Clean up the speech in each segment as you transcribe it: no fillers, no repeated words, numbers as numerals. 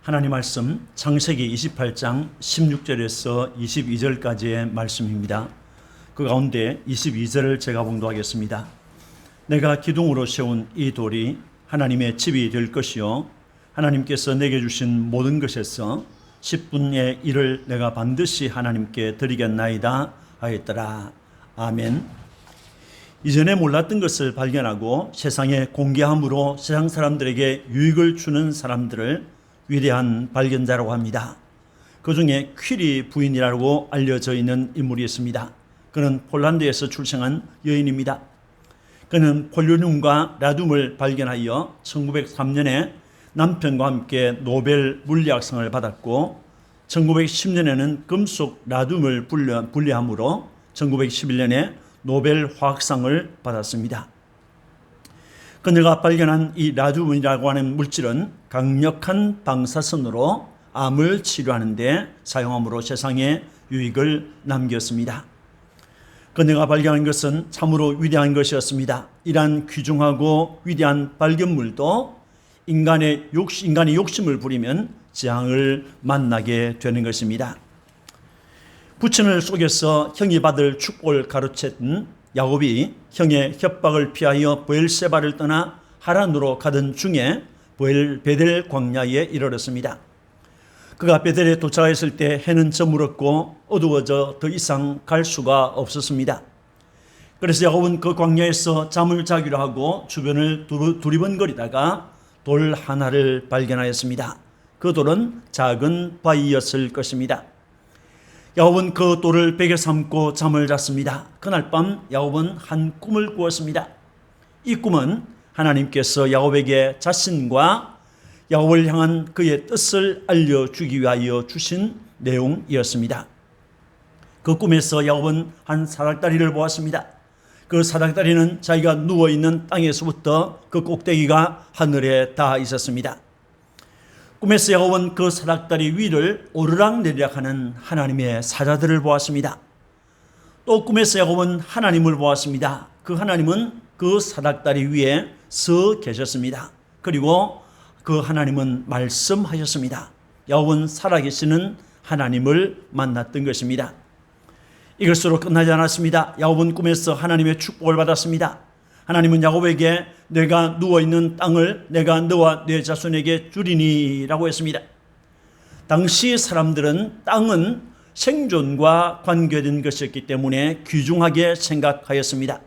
하나님 말씀 창세기 28장 16절에서 22절까지의 말씀입니다. 그 가운데 22절을 제가 봉독하겠습니다. 내가 기둥으로 세운 이 돌이 하나님의 집이 될 것이요 하나님께서 내게 주신 모든 것에서 10분의 1을 내가 반드시 하나님께 드리겠나이다 하였더라. 아멘. 이전에 몰랐던 것을 발견하고 세상에 공개함으로 세상 사람들에게 유익을 주는 사람들을 위대한 발견자라고 합니다. 그 중에 퀴리 부인이라고 알려져 있는 인물이 있습니다. 그는 폴란드에서 출생한 여인입니다. 그는 폴루늄과 라듐을 발견하여 1903년에 남편과 함께 노벨 물리학상을 받았고 1910년에는 금속 라듐을 분리함으로 1911년에 노벨 화학상을 받았습니다. 그녀가 발견한 이 라듐이라고 하는 물질은 강력한 방사선으로 암을 치료하는 데 사용함으로 세상에 유익을 남겼습니다. 그녀가 발견한 것은 참으로 위대한 것이었습니다. 이러한 귀중하고 위대한 발견물도 인간이 욕심을 부리면 재앙을 만나게 되는 것입니다. 부친을 속여서 형이 받을 축복을 가로챘던 야곱이 형의 협박을 피하여 브엘세바를 떠나 하란으로 가던 중에 베델 광야에 이르렀습니다. 그가 베델에 도착했을 때 해는 저물었고 어두워져 더 이상 갈 수가 없었습니다. 그래서 야곱은 그 광야에서 잠을 자기로 하고 주변을 두리번거리다가 돌 하나를 발견하였습니다. 그 돌은 작은 바위였을 것입니다. 야곱은 그 돌을 베개 삼고 잠을 잤습니다. 그날 밤 야곱은 한 꿈을 꾸었습니다. 이 꿈은 하나님께서 야곱에게 자신과 야곱을 향한 그의 뜻을 알려주기 위하여 주신 내용이었습니다. 그 꿈에서 야곱은 한 사닥다리를 보았습니다. 그 사닥다리는 자기가 누워있는 땅에서부터 그 꼭대기가 하늘에 닿아 있었습니다. 꿈에서 야곱은 그 사닥다리 위를 오르락내리락 하는 하나님의 사자들을 보았습니다. 또 꿈에서 야곱은 하나님을 보았습니다. 그 하나님은 그 사닥다리 위에 서 계셨습니다. 그리고 그 하나님은 말씀하셨습니다. 야곱은 살아계시는 하나님을 만났던 것입니다. 이것으로 끝나지 않았습니다. 야곱은 꿈에서 하나님의 축복을 받았습니다. 하나님은 야곱에게 내가 누워있는 땅을 내가 너와 네 자손에게 주리니라고 했습니다. 당시 사람들은 땅은 생존과 관계된 것이었기 때문에 귀중하게 생각하였습니다.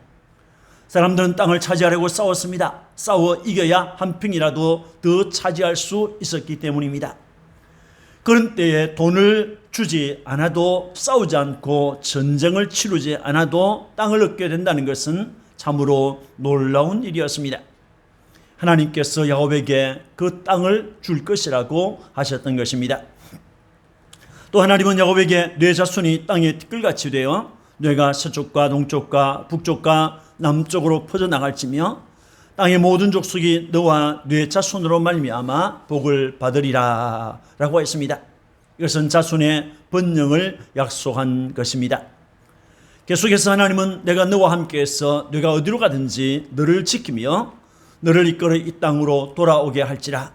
사람들은 땅을 차지하려고 싸웠습니다. 싸워 이겨야 한 평이라도 더 차지할 수 있었기 때문입니다. 그런 때에 돈을 주지 않아도 싸우지 않고 전쟁을 치르지 않아도 땅을 얻게 된다는 것은 참으로 놀라운 일이었습니다. 하나님께서 야곱에게 그 땅을 줄 것이라고 하셨던 것입니다. 또 하나님은 야곱에게 네 자손이 땅에 티끌같이 되어 뇌가 서쪽과 동쪽과 북쪽과 남쪽으로 퍼져나갈지며 땅의 모든 족속이 너와 네 자손으로 말미암아 복을 받으리라 라고 했습니다. 이것은 자손의 번영을 약속한 것입니다. 계속해서 하나님은 내가 너와 함께해서 네가 어디로 가든지 너를 지키며 너를 이끌어 이 땅으로 돌아오게 할지라.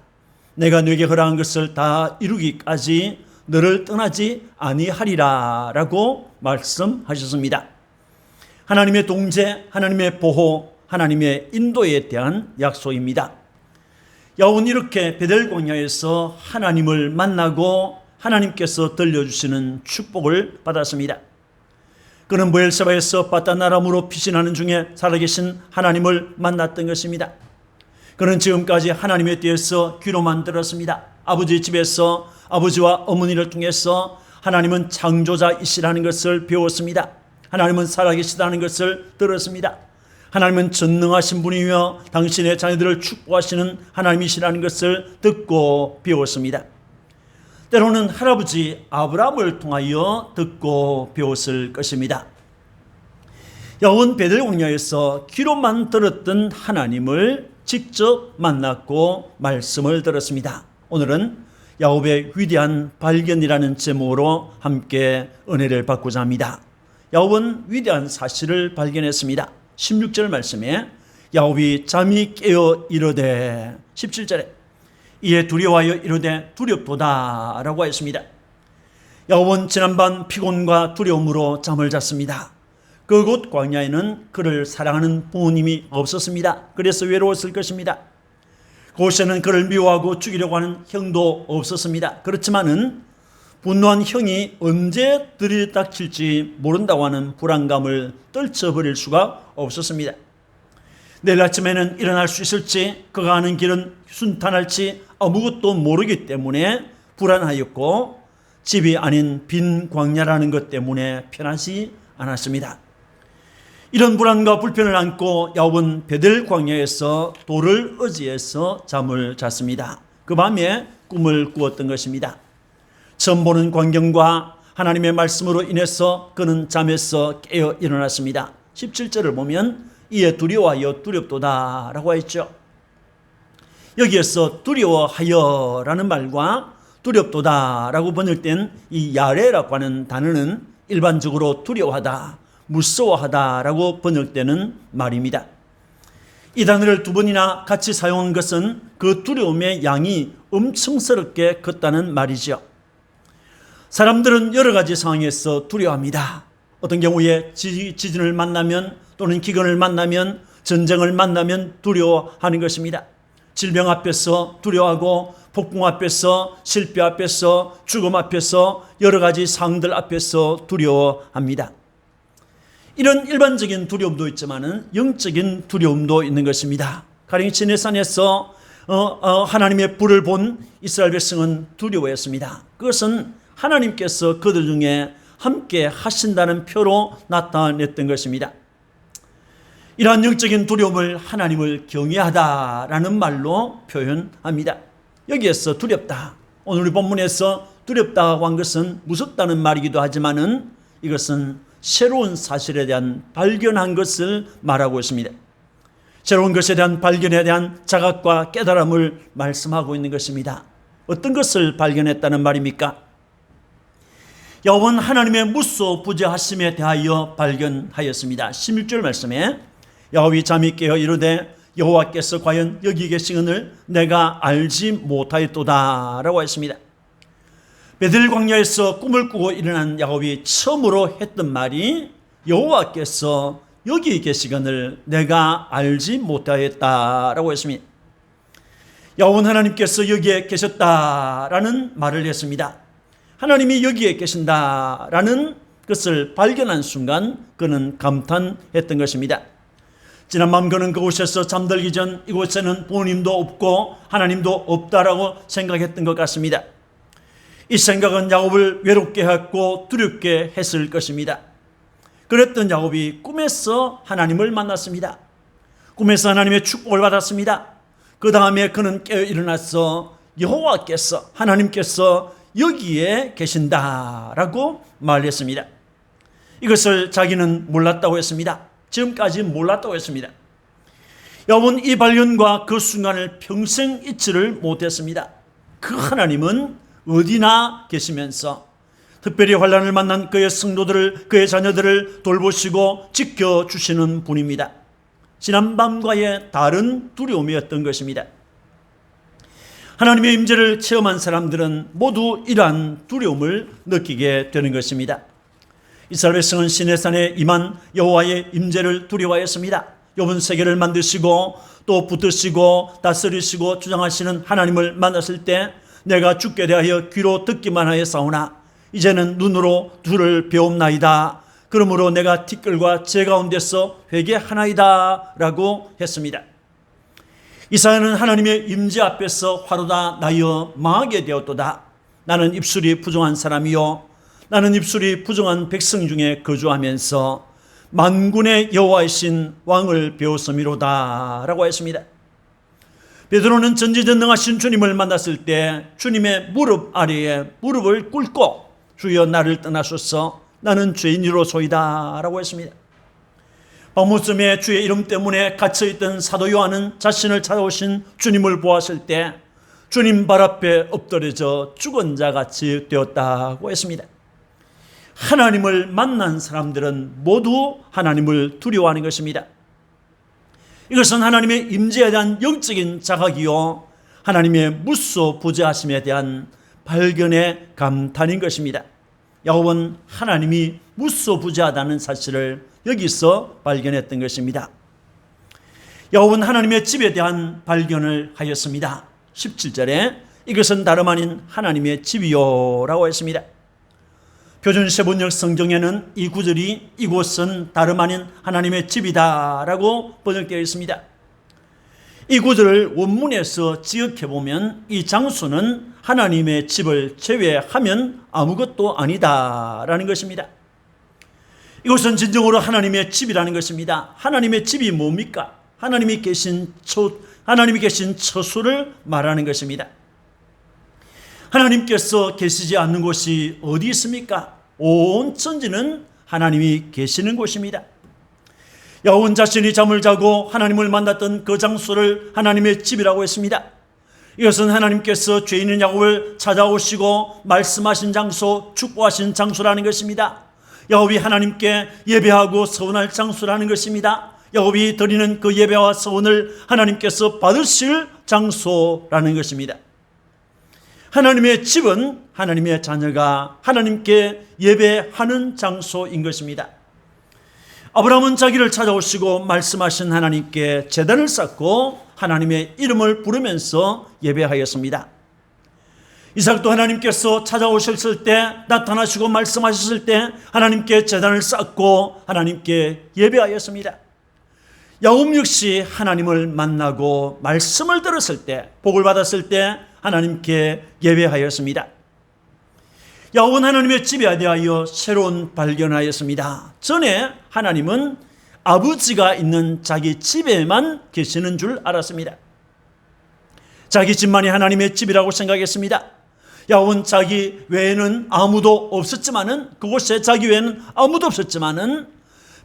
내가 네게 허락한 것을 다 이루기까지 너를 떠나지 아니하리라 라고 말씀하셨습니다. 하나님의 동재, 하나님의 보호, 하나님의 인도에 대한 약속입니다. 야곱은 이렇게 베델 광야에서 하나님을 만나고 하나님께서 들려주시는 축복을 받았습니다. 그는 브엘세바에서 바다나람으로 피신하는 중에 살아계신 하나님을 만났던 것입니다. 그는 지금까지 하나님에 대해서 귀로만 들었습니다. 아버지 집에서 아버지와 어머니를 통해서 하나님은 창조자이시라는 것을 배웠습니다. 하나님은 살아계시다는 것을 들었습니다. 하나님은 전능하신 분이며 당신의 자녀들을 축복하시는 하나님이시라는 것을 듣고 배웠습니다. 때로는 할아버지 아브라함을 통하여 듣고 배웠을 것입니다. 야곱은 베델 광야에서 귀로만 들었던 하나님을 직접 만났고 말씀을 들었습니다. 오늘은 야곱의 위대한 발견이라는 제목으로 함께 은혜를 받고자 합니다. 야곱은 위대한 사실을 발견했습니다. 16절 말씀에 야곱이 잠이 깨어 이르되 17절에 이에 두려워하여 이르되 두렵도다 라고 했습니다. 야곱은 지난밤 피곤과 두려움으로 잠을 잤습니다. 그곳 광야에는 그를 사랑하는 부모님이 없었습니다. 그래서 외로웠을 것입니다. 그곳에는 그를 미워하고 죽이려고 하는 형도 없었습니다. 그렇지만은 분노한 형이 언제 들이닥칠지 모른다고 하는 불안감을 떨쳐버릴 수가 없었습니다. 내일 아침에는 일어날 수 있을지, 그가 가는 길은 순탄할지 아무것도 모르기 때문에 불안하였고, 집이 아닌 빈 광야라는 것 때문에 편하지 않았습니다. 이런 불안과 불편을 안고 야곱은 베델 광야에서 돌을 의지해서 잠을 잤습니다. 그 밤에 꿈을 꾸었던 것입니다. 처음 보는 광경과 하나님의 말씀으로 인해서 그는 잠에서 깨어 일어났습니다. 17절을 보면 이에 두려워하여 두렵도다 라고 했죠. 여기에서 두려워하여 라는 말과 두렵도다 라고 번역된 이 야레라고 하는 단어는 일반적으로 두려워하다, 무서워하다 라고 번역되는 말입니다. 이 단어를 두 번이나 같이 사용한 것은 그 두려움의 양이 엄청스럽게 컸다는 말이죠. 사람들은 여러 가지 상황에서 두려워합니다. 어떤 경우에 지진을 만나면, 또는 기근을 만나면, 전쟁을 만나면 두려워하는 것입니다. 질병 앞에서 두려워하고, 폭풍 앞에서, 실패 앞에서, 죽음 앞에서, 여러 가지 상황들 앞에서 두려워합니다. 이런 일반적인 두려움도 있지만은 영적인 두려움도 있는 것입니다. 가령 시내산에서 하나님의 불을 본 이스라엘 백성은 두려워했습니다. 그것은 하나님께서 그들 중에 함께 하신다는 표로 나타냈던 것입니다. 이러한 영적인 두려움을 하나님을 경외하다라는 말로 표현합니다. 여기에서 두렵다, 오늘 우리 본문에서 두렵다고 한 것은 무섭다는 말이기도 하지만은 이것은 새로운 사실에 대한 발견한 것을 말하고 있습니다. 새로운 것에 대한 발견에 대한 자각과 깨달음을 말씀하고 있는 것입니다. 어떤 것을 발견했다는 말입니까? 야곱은 하나님의 무소부재하심에 대하여 발견하였습니다. 16절 말씀에 야곱이 잠이 깨어 이르되 여호와께서 과연 여기 계시거늘 내가 알지 못하였도다 라고 했습니다. 베델 광야에서 꿈을 꾸고 일어난 야곱이 처음으로 했던 말이 여호와께서 여기 계시거늘 내가 알지 못하였다라고 했습니다. 야곱은 하나님께서 여기에 계셨다라는 말을 했습니다. 하나님이 여기에 계신다라는 것을 발견한 순간 그는 감탄했던 것입니다. 지난밤 그는 그곳에서 잠들기 전 이곳에는 부모님도 없고 하나님도 없다라고 생각했던 것 같습니다. 이 생각은 야곱을 외롭게 했고 두렵게 했을 것입니다. 그랬던 야곱이 꿈에서 하나님을 만났습니다. 꿈에서 하나님의 축복을 받았습니다. 그 다음에 그는 깨어 일어나서 여호와께서, 하나님께서 여기에 계신다라고 말했습니다. 이것을 자기는 몰랐다고 했습니다. 지금까지 몰랐다고 했습니다. 야곱은 이 발견과 그 순간을 평생 잊지를 못했습니다. 그 하나님은 어디나 계시면서 특별히 환난을 만난 그의 성도들을, 그의 자녀들을 돌보시고 지켜주시는 분입니다. 지난밤과의 다른 두려움이었던 것입니다. 하나님의 임재를 체험한 사람들은 모두 이러한 두려움을 느끼게 되는 것입니다. 이스라엘 백성은 시내산에 임한 여호와의 임재를 두려워했습니다. 좁은 세계를 만드시고 또 붙드시고 다스리시고 주장하시는 하나님을 만났을 때 내가 죽게 대하여 귀로 듣기만 하였사오나 이제는 눈으로 주를 배움나이다. 그러므로 내가 티끌과 제 가운데서 회개하나이다 라고 했습니다. 이사야는 하나님의 임재 앞에서 화로다 나여 망하게 되었도다. 나는 입술이 부정한 사람이요 나는 입술이 부정한 백성 중에 거주하면서 만군의 여호와이신 왕을 배웠음이로다 라고 했습니다. 베드로는 전지전능하신 주님을 만났을 때 주님의 무릎 아래에 무릎을 꿇고 주여 나를 떠나소서 나는 죄인이로소이다 라고 했습니다. 바모섬에 주의 이름 때문에 갇혀있던 사도 요한은 자신을 찾아오신 주님을 보았을 때 주님 발 앞에 엎드려져 죽은 자같이 되었다고 했습니다. 하나님을 만난 사람들은 모두 하나님을 두려워하는 것입니다. 이것은 하나님의 임재에 대한 영적인 자각이요 하나님의 무소 부재하심에 대한 발견의 감탄인 것입니다. 야곱은 하나님이 무소 부재하다는 사실을 여기서 발견했던 것입니다. 야곱은 하나님의 집에 대한 발견을 하였습니다. 17절에 이것은 다름 아닌 하나님의 집이요 라고 했습니다. 표준세번역 성경에는 이 구절이 이곳은 다름 아닌 하나님의 집이다 라고 번역되어 있습니다. 이 구절을 원문에서 지역해보면 이 장소는 하나님의 집을 제외하면 아무것도 아니다 라는 것입니다. 이것은 진정으로 하나님의 집이라는 것입니다. 하나님의 집이 뭡니까? 하나님이 계신 처소를 말하는 것입니다. 하나님께서 계시지 않는 곳이 어디 있습니까? 온 천지는 하나님이 계시는 곳입니다. 야곱은 자신이 잠을 자고 하나님을 만났던 그 장소를 하나님의 집이라고 했습니다. 이것은 하나님께서 죄 있는 야곱을 찾아오시고 말씀하신 장소, 축복하신 장소라는 것입니다. 야곱이 하나님께 예배하고 서원할 장소라는 것입니다. 야곱이 드리는 그 예배와 서원을 하나님께서 받으실 장소라는 것입니다. 하나님의 집은 하나님의 자녀가 하나님께 예배하는 장소인 것입니다. 아브라함은 자기를 찾아오시고 말씀하신 하나님께 제단을 쌓고 하나님의 이름을 부르면서 예배하였습니다. 이삭도 하나님께서 찾아오셨을 때, 나타나시고 말씀하셨을 때 하나님께 제단을 쌓고 하나님께 예배하였습니다. 야곱 역시 하나님을 만나고 말씀을 들었을 때, 복을 받았을 때 하나님께 예배하였습니다. 야곱은 하나님의 집에 대하여 새로운 발견하였습니다. 전에 하나님은 아버지가 있는 자기 집에만 계시는 줄 알았습니다. 자기 집만이 하나님의 집이라고 생각했습니다. 야곱은 자기 외에는 아무도 없었지만은, 그곳에 자기 외에는 아무도 없었지만은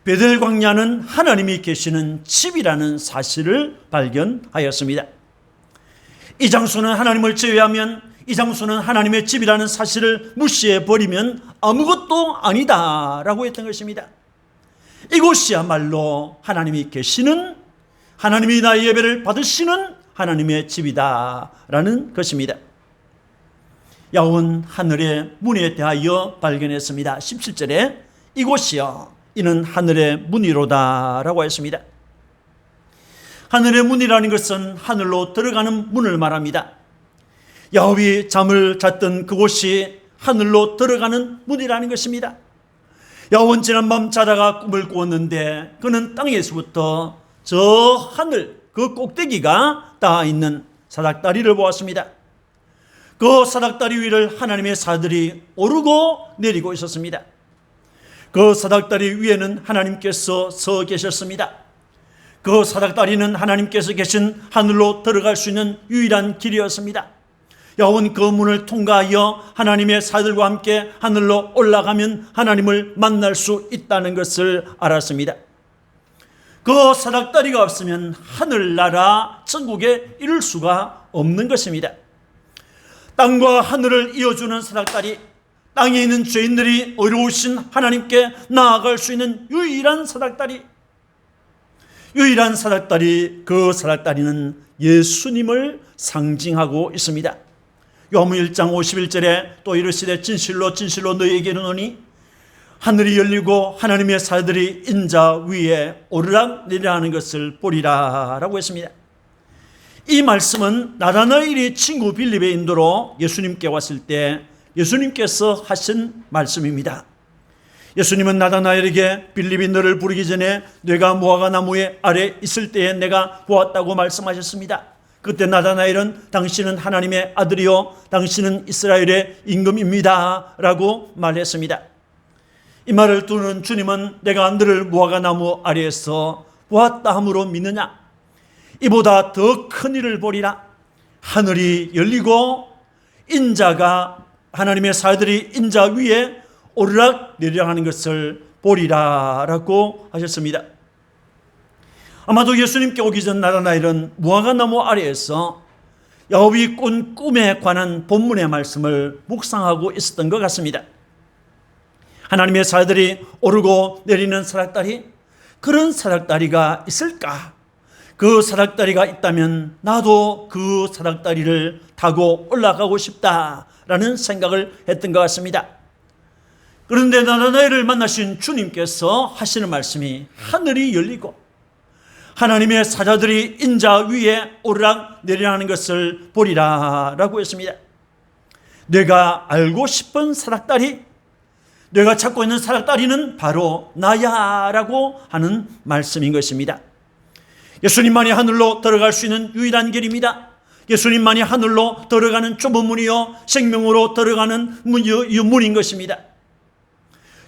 베델 광야는 하나님이 계시는 집이라는 사실을 발견하였습니다. 이 장소는 하나님을 제외하면, 이 장소는 하나님의 집이라는 사실을 무시해버리면 아무것도 아니다라고 했던 것입니다. 이곳이야말로 하나님이 계시는, 하나님이 나의 예배를 받으시는 하나님의 집이다라는 것입니다. 야곱은 하늘의 문에 대하여 발견했습니다. 17절에 이곳이여 이는 하늘의 문이로다 라고 했습니다. 하늘의 문이라는 것은 하늘로 들어가는 문을 말합니다. 야곱이 잠을 잤던 그곳이 하늘로 들어가는 문이라는 것입니다. 야곱은 지난밤 자다가 꿈을 꾸었는데 그는 땅에서부터 저 하늘 그 꼭대기가 닿아 있는 사닥다리를 보았습니다. 그 사닥다리 위를 하나님의 사들이 오르고 내리고 있었습니다. 그 사닥다리 위에는 하나님께서 서 계셨습니다. 그 사닥다리는 하나님께서 계신 하늘로 들어갈 수 있는 유일한 길이었습니다. 야곱은 그 문을 통과하여 하나님의 사들과 함께 하늘로 올라가면 하나님을 만날 수 있다는 것을 알았습니다. 그 사닥다리가 없으면 하늘나라 천국에 이를 수가 없는 것입니다. 땅과 하늘을 이어주는 사닥다리, 땅에 있는 죄인들이 어려우신 하나님께 나아갈 수 있는 유일한 사닥다리, 그 사닥다리는 예수님을 상징하고 있습니다. 요한복음 1장 51절에 또 이르시되 진실로 진실로 너희에게 이르노니 하늘이 열리고 하나님의 사들이 인자 위에 오르락내리락하는 것을 보리라 라고 했습니다. 이 말씀은 나다나엘이 친구 빌립의 인도로 예수님께 왔을 때 예수님께서 하신 말씀입니다. 예수님은 나다나엘에게 빌립이 너를 부르기 전에 내가 무화과 나무의 아래 있을 때에 내가 보았다고 말씀하셨습니다. 그때 나다나엘은 당신은 하나님의 아들이요 당신은 이스라엘의 임금입니다 라고 말했습니다. 이 말을 듣는 주님은 내가 너를 무화과 나무 아래에서 보았다 함으로 믿느냐? 이보다 더 큰 일을 보리라. 하늘이 열리고 인자가 하나님의 사들이 인자 위에 오르락 내리락 하는 것을 보리라 라고 하셨습니다. 아마도 예수님께 오기 전 나다나엘은 무화과 나무 아래에서 야곱이 꾼 꿈에 관한 본문의 말씀을 묵상하고 있었던 것 같습니다. 하나님의 사들이 오르고 내리는 사닥다리, 그런 사닥다리가 있을까? 그 사닥다리가 있다면 나도 그 사닥다리를 타고 올라가고 싶다라는 생각을 했던 것 같습니다. 그런데 나다나엘을 만나신 주님께서 하시는 말씀이 하늘이 열리고 하나님의 사자들이 인자 위에 오르락 내리라는 것을 보리라 라고 했습니다. 내가 알고 싶은 사닥다리, 내가 찾고 있는 사닥다리는 바로 나야 라고 하는 말씀인 것입니다. 예수님만이 하늘로 들어갈 수 있는 유일한 길입니다. 예수님만이 하늘로 들어가는 좁은 문이요 생명으로 들어가는 문인 것입니다.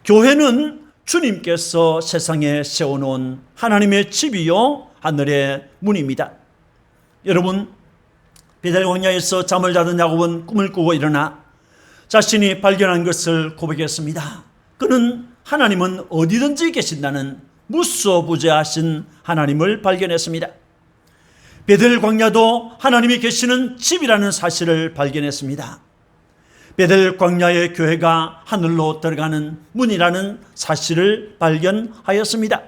교회는 주님께서 세상에 세워놓은 하나님의 집이요 하늘의 문입니다. 여러분, 베델 광야에서 잠을 자던 야곱은 꿈을 꾸고 일어나 자신이 발견한 것을 고백했습니다. 그는 하나님은 어디든지 계신다는 무소부재하신 하나님을 발견했습니다. 베델 광야도 하나님이 계시는 집이라는 사실을 발견했습니다. 베델 광야의 교회가 하늘로 들어가는 문이라는 사실을 발견하였습니다.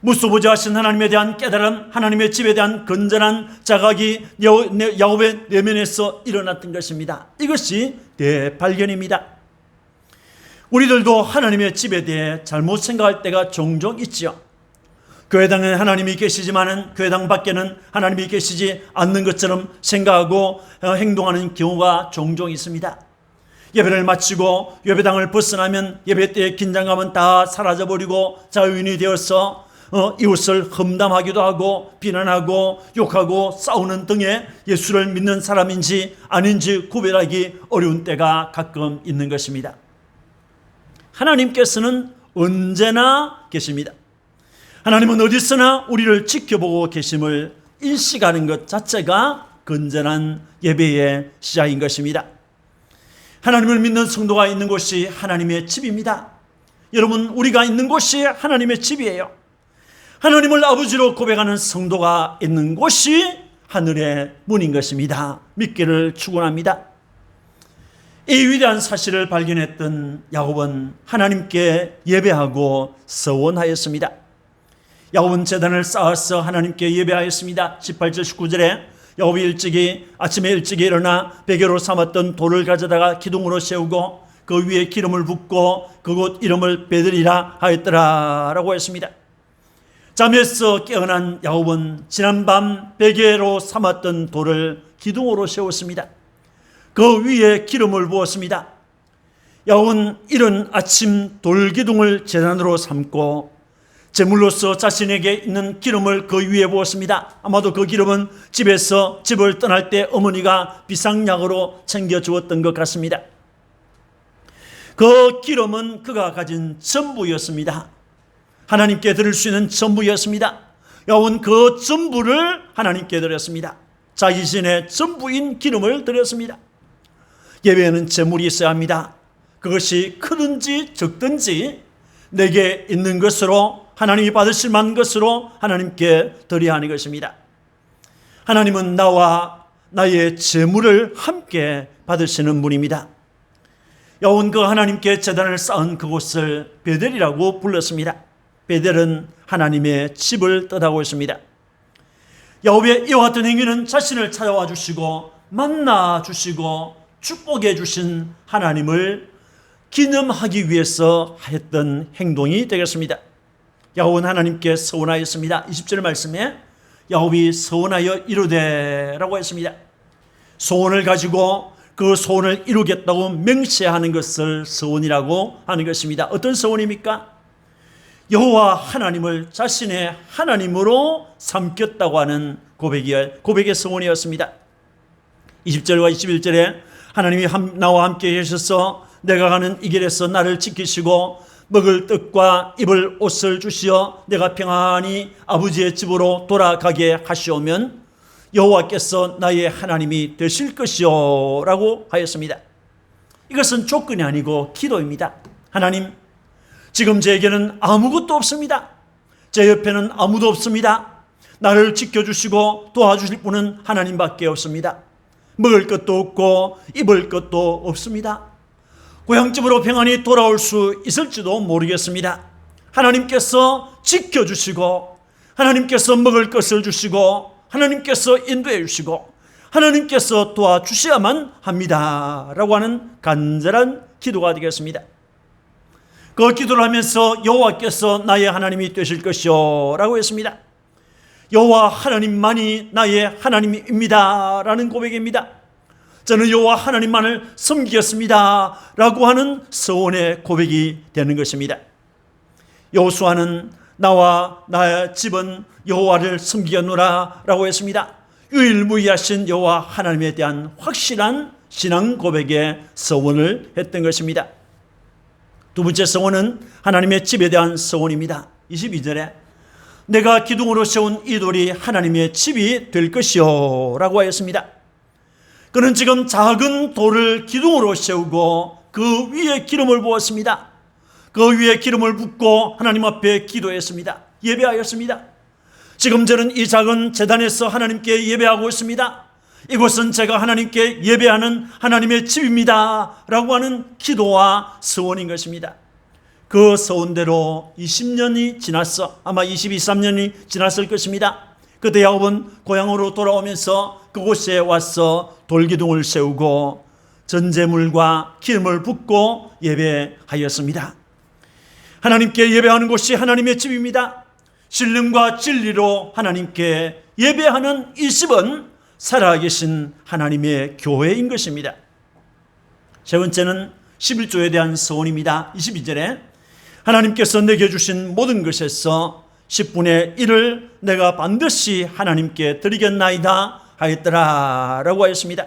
무소부재하신 하나님에 대한 깨달음, 하나님의 집에 대한 건전한 자각이 야곱의 내면에서 일어났던 것입니다. 이것이 대발견입니다. 우리들도 하나님의 집에 대해 잘못 생각할 때가 종종 있지요. 교회당에 하나님이 계시지만은 교회당 밖에는 하나님이 계시지 않는 것처럼 생각하고 행동하는 경우가 종종 있습니다. 예배를 마치고 예배당을 벗어나면 예배 때의 긴장감은 다 사라져버리고 자유인이 되어서 이웃을 험담하기도 하고 비난하고 욕하고 싸우는 등의 예수를 믿는 사람인지 아닌지 구별하기 어려운 때가 가끔 있는 것입니다. 하나님께서는 언제나 계십니다. 하나님은 어디서나 우리를 지켜보고 계심을 인식하는 것 자체가 건전한 예배의 시작인 것입니다. 하나님을 믿는 성도가 있는 곳이 하나님의 집입니다. 여러분, 우리가 있는 곳이 하나님의 집이에요. 하나님을 아버지로 고백하는 성도가 있는 곳이 하늘의 문인 것입니다. 믿기를 축원합니다. 이 위대한 사실을 발견했던 야곱은 하나님께 예배하고 서원하였습니다. 야곱은 제단을 쌓아서 하나님께 예배하였습니다. 18절 19절에 야곱이 아침에 일찍이 일어나 베개로 삼았던 돌을 가져다가 기둥으로 세우고 그 위에 기름을 붓고 그곳 이름을 베들이라 하였더라 라고 했습니다. 잠에서 깨어난 야곱은 지난밤 베개로 삼았던 돌을 기둥으로 세웠습니다. 그 위에 기름을 부었습니다. 야곱은 이른 아침 돌기둥을 제단으로 삼고 제물로서 자신에게 있는 기름을 그 위에 부었습니다. 아마도 그 기름은 집을 떠날 때 어머니가 비상약으로 챙겨주었던 것 같습니다. 그 기름은 그가 가진 전부였습니다. 하나님께 드릴 수 있는 전부였습니다. 야곱은 그 전부를 하나님께 드렸습니다. 자기 신의 전부인 기름을 드렸습니다. 예배에는 제물이 있어야 합니다. 그것이 크든지 적든지 내게 있는 것으로 하나님이 받으실 만한 것으로 하나님께 드려야 하는 것입니다. 하나님은 나와 나의 제물을 함께 받으시는 분입니다. 야곱은 그 하나님께 제단을 쌓은 그곳을 베델이라고 불렀습니다. 베델은 하나님의 집을 뜻하고 있습니다. 야곱의 이와 같은 행위는 자신을 찾아와 주시고 만나 주시고 축복해 주신 하나님을 기념하기 위해서 했던 행동이 되겠습니다. 야곱은 하나님께 서원하였습니다. 20절 말씀에 야곱이 서원하여 이루되라고 했습니다. 소원을 가지고 그 소원을 이루겠다고 맹세하는 것을 서원이라고 하는 것입니다. 어떤 서원입니까? 여호와 하나님을 자신의 하나님으로 삼겠다고 하는 고백의 서원이었습니다. 20절과 21절에 하나님이 나와 함께 계셔서 내가 가는 이 길에서 나를 지키시고 먹을 떡과 입을 옷을 주시어 내가 평안히 아버지의 집으로 돌아가게 하시오면 여호와께서 나의 하나님이 되실 것이요 라고 하였습니다. 이것은 조건이 아니고 기도입니다. 하나님, 지금 제게는 아무것도 없습니다. 제 옆에는 아무도 없습니다. 나를 지켜주시고 도와주실 분은 하나님밖에 없습니다. 먹을 것도 없고 입을 것도 없습니다. 고향집으로 평안히 돌아올 수 있을지도 모르겠습니다. 하나님께서 지켜주시고 하나님께서 먹을 것을 주시고 하나님께서 인도해 주시고 하나님께서 도와주셔야만 합니다 라고 하는 간절한 기도가 되겠습니다. 그 기도를 하면서 여호와께서 나의 하나님이 되실 것이요 라고 했습니다. 여호와 하나님만이 나의 하나님입니다 라는 고백입니다. 저는 여호와 하나님만을 섬기겠습니다 라고 하는 서원의 고백이 되는 것입니다. 여호수아는 나와 나의 집은 여호와를 섬기겠노라 라고 했습니다. 유일무이하신 여호와 하나님에 대한 확실한 신앙 고백의 서원을 했던 것입니다. 두 번째 서원은 하나님의 집에 대한 서원입니다. 22절에 내가 기둥으로 세운 이 돌이 하나님의 집이 될 것이요 라고 하였습니다. 그는 지금 작은 돌을 기둥으로 세우고 그 위에 기름을 부었습니다. 그 위에 기름을 붓고 하나님 앞에 기도했습니다. 예배하였습니다. 지금 저는 이 작은 제단에서 하나님께 예배하고 있습니다. 이곳은 제가 하나님께 예배하는 하나님의 집입니다 라고 하는 기도와 서원인 것입니다. 그 서원대로 20년이 지났어 아마 22, 23년이 지났을 것입니다. 그때 야곱은 고향으로 돌아오면서 그곳에 와서 돌기둥을 세우고 전제물과 기름을 붓고 예배하였습니다. 하나님께 예배하는 곳이 하나님의 집입니다. 신령과 진리로 하나님께 예배하는 이 집은 살아계신 하나님의 교회인 것입니다. 세 번째는 11조에 대한 서원입니다. 22절에 하나님께서 내게 주신 모든 것에서 10분의 1을 내가 반드시 하나님께 드리겠나이다 하였더라 라고 하였습니다.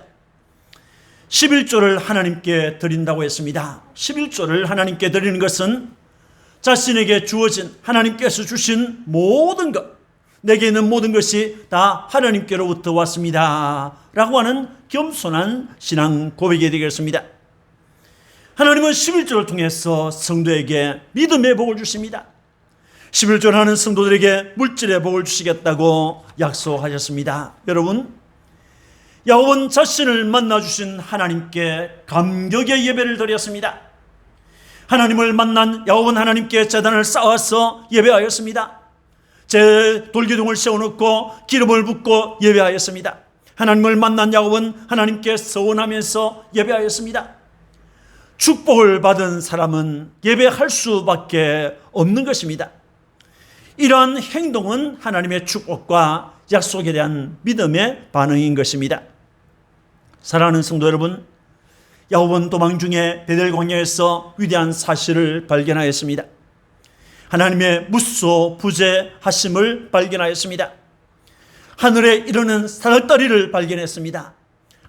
11조를 하나님께 드린다고 했습니다. 11조를 하나님께 드리는 것은 자신에게 주어진 하나님께서 주신 모든 것, 내게 있는 모든 것이 다 하나님께로부터 왔습니다 라고 하는 겸손한 신앙 고백이 되겠습니다. 하나님은 11조를 통해서 성도에게 믿음의 복을 주십니다. 11조를 하는 성도들에게 물질의 복을 주시겠다고 약속하셨습니다. 여러분, 야곱은 자신을 만나주신 하나님께 감격의 예배를 드렸습니다. 하나님을 만난 야곱은 하나님께 제단을 쌓아서 예배하였습니다. 제 돌기둥을 세워놓고 기름을 붓고 예배하였습니다. 하나님을 만난 야곱은 하나님께 서원하면서 예배하였습니다. 축복을 받은 사람은 예배할 수밖에 없는 것입니다. 이러한 행동은 하나님의 축복과 약속에 대한 믿음의 반응인 것입니다. 사랑하는 성도 여러분, 야곱은 도망 중에 베델 광야에서 위대한 사실을 발견하였습니다. 하나님의 무소 부재하심을 발견하였습니다. 하늘에 이르는 사닥다리를 발견했습니다.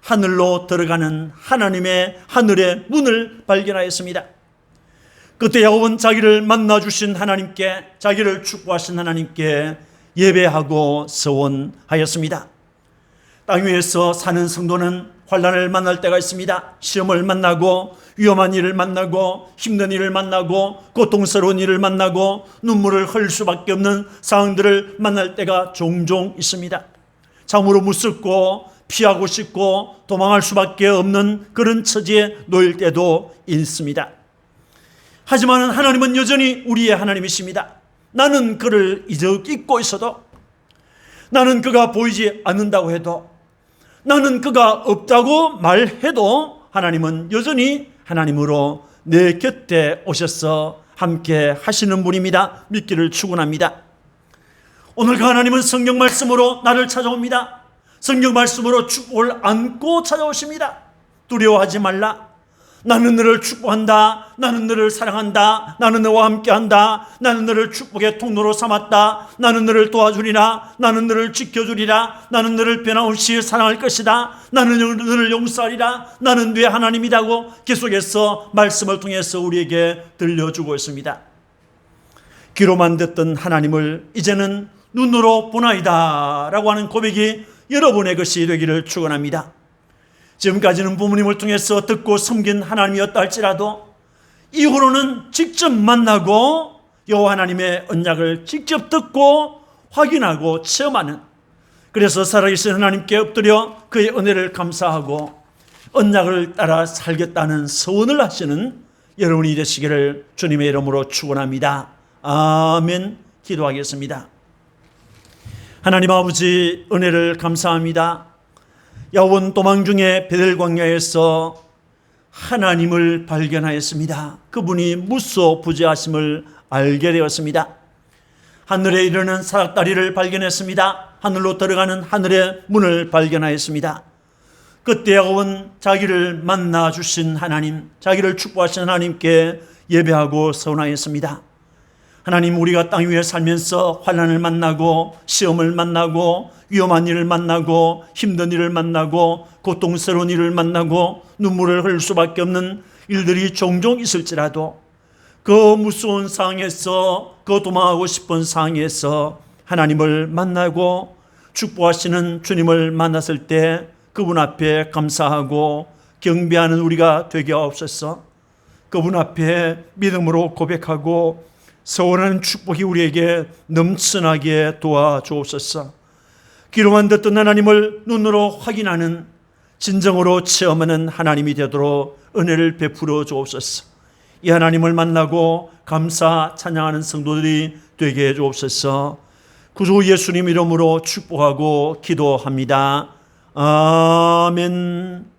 하늘로 들어가는 하나님의 하늘의 문을 발견하였습니다. 그때 야곱은 자기를 만나주신 하나님께, 자기를 축복하신 하나님께 예배하고 서원하였습니다. 땅 위에서 사는 성도는 환난을 만날 때가 있습니다. 시험을 만나고 위험한 일을 만나고 힘든 일을 만나고 고통스러운 일을 만나고 눈물을 흘릴 수밖에 없는 상황들을 만날 때가 종종 있습니다. 참으로 무섭고 피하고 싶고 도망할 수밖에 없는 그런 처지에 놓일 때도 있습니다. 하지만 하나님은 여전히 우리의 하나님이십니다. 나는 그를 잊고 있어도, 나는 그가 보이지 않는다고 해도, 나는 그가 없다고 말해도 하나님은 여전히 하나님으로 내 곁에 오셔서 함께 하시는 분입니다. 믿기를 축원합니다. 오늘 그 하나님은 성경 말씀으로 나를 찾아옵니다. 성경 말씀으로 축복을 안고 찾아오십니다. 두려워하지 말라. 나는 너를 축복한다. 나는 너를 사랑한다. 나는 너와 함께한다. 나는 너를 축복의 통로로 삼았다. 나는 너를 도와주리라. 나는 너를 지켜주리라. 나는 너를 변함없이 사랑할 것이다. 나는 너를 용서하리라. 나는 네 하나님이라고 계속해서 말씀을 통해서 우리에게 들려주고 있습니다. 귀로만 듣던 하나님을 이제는 눈으로 보나이다 라고 하는 고백이 여러분의 것이 되기를 축원합니다. 지금까지는 부모님을 통해서 듣고 섬긴 하나님이었다 할지라도 이후로는 직접 만나고 여호와 하나님의 언약을 직접 듣고 확인하고 체험하는, 그래서 살아계신 하나님께 엎드려 그의 은혜를 감사하고 언약을 따라 살겠다는 서원을 하시는 여러분이 되시기를 주님의 이름으로 축원합니다. 아멘. 기도하겠습니다. 하나님 아버지, 은혜를 감사합니다. 야원 도망 중에 베델 광야에서 하나님을 발견하였습니다. 그분이 무소 부재하심을 알게 되었습니다. 하늘에 이르는 사닥다리를 발견했습니다. 하늘로 들어가는 하늘의 문을 발견하였습니다. 그때 야곱은 자기를 만나 주신 하나님, 자기를 축복하신 하나님께 예배하고 서원하였습니다. 하나님, 우리가 땅 위에 살면서 환난을 만나고 시험을 만나고 위험한 일을 만나고 힘든 일을 만나고 고통스러운 일을 만나고 눈물을 흘릴 수밖에 없는 일들이 종종 있을지라도 그 무서운 상황에서, 그 도망하고 싶은 상황에서 하나님을 만나고 축복하시는 주님을 만났을 때 그분 앞에 감사하고 경배하는 우리가 되게 하옵소서. 그분 앞에 믿음으로 고백하고 서원하는 축복이 우리에게 넘쳐나게 도와주옵소서. 귀로만 듣던 하나님을 눈으로 확인하는, 진정으로 체험하는 하나님이 되도록 은혜를 베풀어 주옵소서. 이 하나님을 만나고 감사 찬양하는 성도들이 되게 해 주옵소서. 구주 예수님 이름으로 축복하고 기도합니다. 아멘.